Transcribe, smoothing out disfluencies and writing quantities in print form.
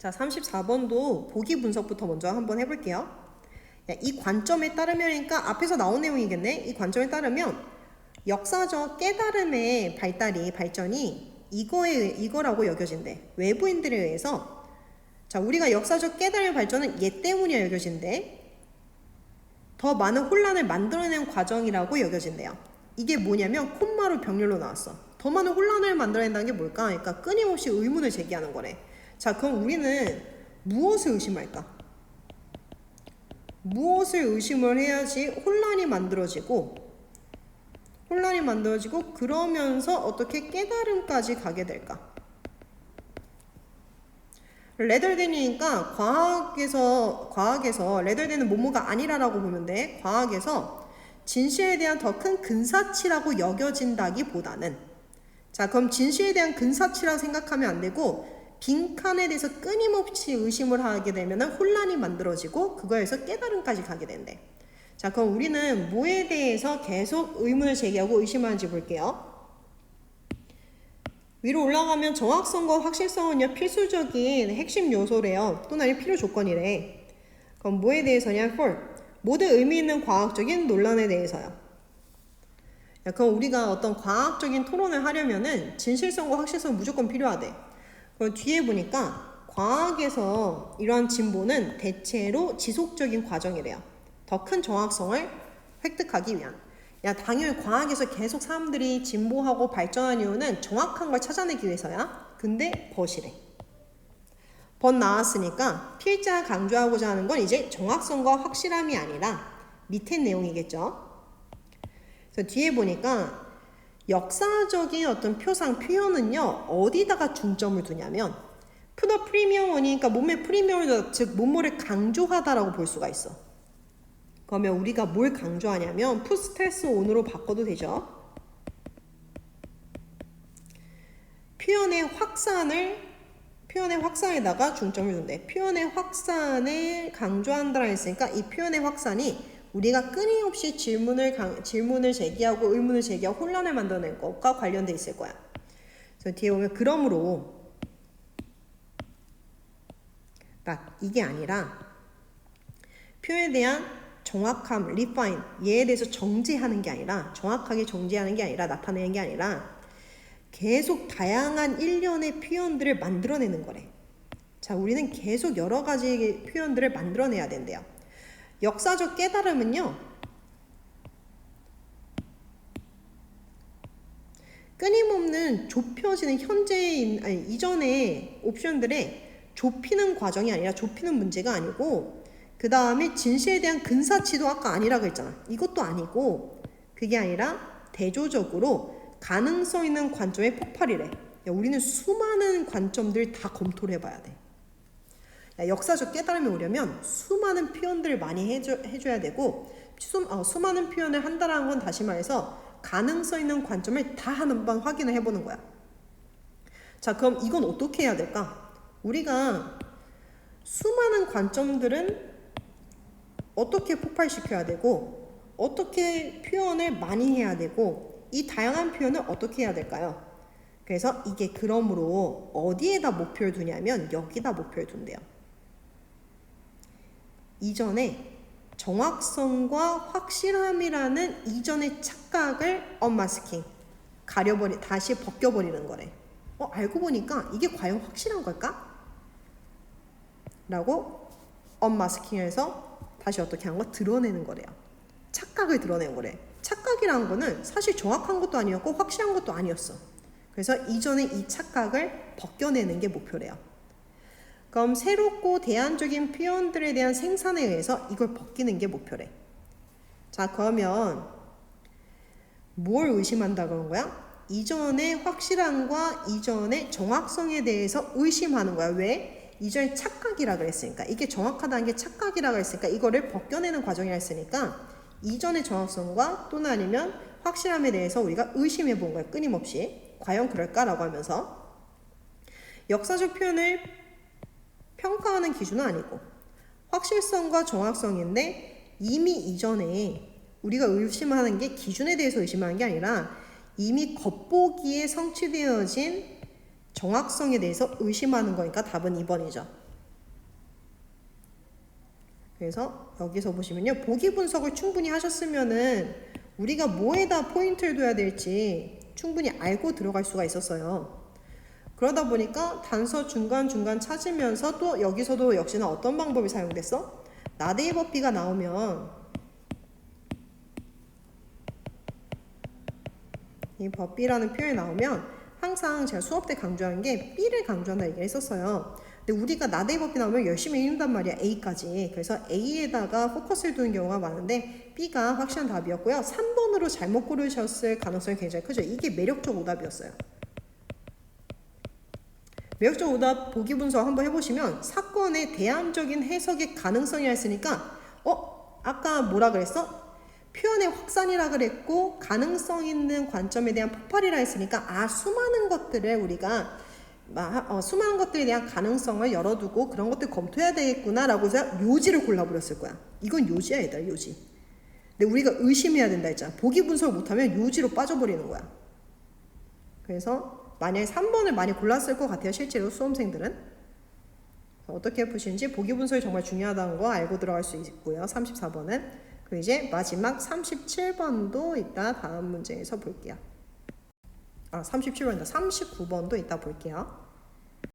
자, 34번도 보기 분석부터 먼저 한번 해볼게요. 이 관점에 따르면이니까 앞에서 나온 내용이겠네. 이 관점에 따르면 역사적 깨달음의 발전이 이거라고 여겨진대. 외부인들에 의해서. 자, 우리가 역사적 깨달음의 발전은 얘 때문이야 여겨진대. 더 많은 혼란을 만들어낸 과정이라고 여겨진대요. 이게 뭐냐면 콤마로 병렬로 나왔어. 더 많은 혼란을 만들어낸다는 게 뭘까? 그러니까 끊임없이 의문을 제기하는 거래. 자, 그럼 우리는 무엇을 의심할까? 무엇을 의심을 해야지 혼란이 만들어지고 그러면서 어떻게 깨달음까지 가게 될까? 레덜덴이니까 과학에서 레덜덴은 뭐뭐가 아니라라고 보면 돼. 과학에서 진실에 대한 더 큰 근사치라고 여겨진다기보다는, 자, 그럼 진실에 대한 근사치라고 생각하면 안 되고 빈칸에 대해서 끊임없이 의심을 하게 되면 혼란이 만들어지고 그거에서 깨달음까지 가게 된대. 자, 그럼 우리는 뭐에 대해서 계속 의문을 제기하고 의심하는지 볼게요. 위로 올라가면 정확성과 확실성은요 필수적인 핵심 요소래요. 또는 아니면 필요 조건이래. 그럼 뭐에 대해서냐? for 모두 의미 있는 과학적인 논란에 대해서요. 그럼 우리가 어떤 과학적인 토론을 하려면은 진실성과 확실성은 무조건 필요하대. 그럼 뒤에 보니까 과학에서 이러한 진보는 대체로 지속적인 과정이래요. 더 큰 정확성을 획득하기 위한. 당연히 과학에서 계속 사람들이 진보하고 발전한 이유는 정확한 걸 찾아내기 위해서야. 근데 벗이래. 벗 나왔으니까 필자 강조하고자 하는 건 이제 정확성과 확실함이 아니라 밑에 내용이겠죠. 그래서 뒤에 보니까 역사적인 어떤 표현은요 어디다가 중점을 두냐면 푸더 프리미엄 원이니까 몸의 프리미엄을, 즉 몸모를 강조하다라고 볼 수가 있어. 그러면 우리가 뭘 강조하냐면 푸스테스 온으로 바꿔도 되죠. 표현의 확산에다가 중점을 둔대. 표현의 확산을 강조한다라 했으니까 이 표현의 확산이 우리가 끊임없이 질문을 제기하고 의문을 제기하고 혼란을 만들어낸 것과 관련돼 있을 거야. 그래서 뒤에 보면 그러므로 이게 아니라 표현에 대한 정확함, refine, 얘에 대해서 정제하는 게 아니라 정확하게 정제하는 게 아니라 나타내는 게 아니라 계속 다양한 일련의 표현들을 만들어내는 거래. 자, 우리는 계속 여러 가지 표현들을 만들어내야 된대요. 역사적 깨달음은요 끊임없는 좁혀지는 이전의 옵션들의 좁히는 과정이 아니라 좁히는 문제가 아니고 그 다음에 진실에 대한 근사치도 아까 아니라고 했잖아. 이것도 아니고 그게 아니라 대조적으로 가능성 있는 관점의 폭발이래. 우리는 수많은 관점들 다 검토를 해봐야 돼. 역사적 깨달음이 오려면 수많은 표현들을 많이 해줘야 되고 수많은 표현을 한다라는 건 다시 말해서 가능성 있는 관점을 다 한번 확인을 해보는 거야. 자, 그럼 이건 어떻게 해야 될까? 우리가 수많은 관점들은 어떻게 폭발시켜야 되고 어떻게 표현을 많이 해야 되고 이 다양한 표현을 어떻게 해야 될까요? 그래서 이게 그러므로 어디에다 목표를 두냐면 여기다 목표를 둔대요. 이전에 정확성과 확실함이라는 이전의 착각을 언마스킹, 다시 벗겨버리는 거래. 알고 보니까 이게 과연 확실한 걸까? 라고 언마스킹해서 다시 어떻게 한 거 드러내는 거래요. 착각을 드러내는 거래. 착각이라는 거는 사실 정확한 것도 아니었고 확실한 것도 아니었어. 그래서 이전에 이 착각을 벗겨내는 게 목표래요. 그럼 새롭고 대안적인 표현들에 대한 생산에 의해서 이걸 벗기는 게 목표래. 자, 그러면 뭘 의심한다 그런 거야? 이전의 확실함과 이전의 정확성에 대해서 의심하는 거야. 왜? 이전에 착각이라 그랬으니까. 이게 정확하다는 게 착각이라 그랬으니까 이거를 벗겨내는 과정이라 했으니까 이전의 정확성과 또는 아니면 확실함에 대해서 우리가 의심해 본 거야. 끊임없이. 과연 그럴까라고 하면서 역사적 표현을 평가하는 기준은 아니고 확실성과 정확성인데 이미 이전에 우리가 의심하는 게 기준에 대해서 의심하는 게 아니라 이미 겉보기에 성취되어진 정확성에 대해서 의심하는 거니까 답은 2번이죠. 그래서 여기서 보시면요. 보기 분석을 충분히 하셨으면은 우리가 뭐에다 포인트를 둬야 될지 충분히 알고 들어갈 수가 있었어요. 그러다 보니까 단서 중간중간 찾으면서 또 여기서도 역시나 어떤 방법이 사용됐어? 나데이버 B가 나오면 이 법비라는 표현이 나오면 항상 제가 수업 때 강조한 게 B를 강조한다 얘기를 했었어요. 근데 우리가 나데이 법비 나오면 열심히 읽는단 말이야. A까지. 그래서 A에다가 포커스를 두는 경우가 많은데 B가 확실한 답이었고요. 3번으로 잘못 고르셨을 가능성이 굉장히 크죠. 이게 매력적 오답이었어요. 매력적 오답 보기 분석 한번 해보시면 사건의 대안적인 해석의 가능성이라 했으니까 아까 뭐라 그랬어? 표현의 확산이라 그랬고 가능성 있는 관점에 대한 폭발이라 했으니까 수많은 것들을 우리가 수많은 것들에 대한 가능성을 열어두고 그런 것들 검토해야 되겠구나 라고 해서 요지를 골라버렸을 거야. 이건 요지야 얘들아, 요지. 근데 우리가 의심해야 된다 했잖아. 보기 분석을 못하면 요지로 빠져버리는 거야. 그래서 만약에 3번을 많이 골랐을 것 같아요. 실제로 수험생들은. 어떻게 푸시는지 보기 분석이 정말 중요하다는 거 알고 들어갈 수 있고요. 34번은. 그리고 이제 마지막 37번도 이따 다음 문제에서 볼게요. 37번이다. 39번도 이따 볼게요.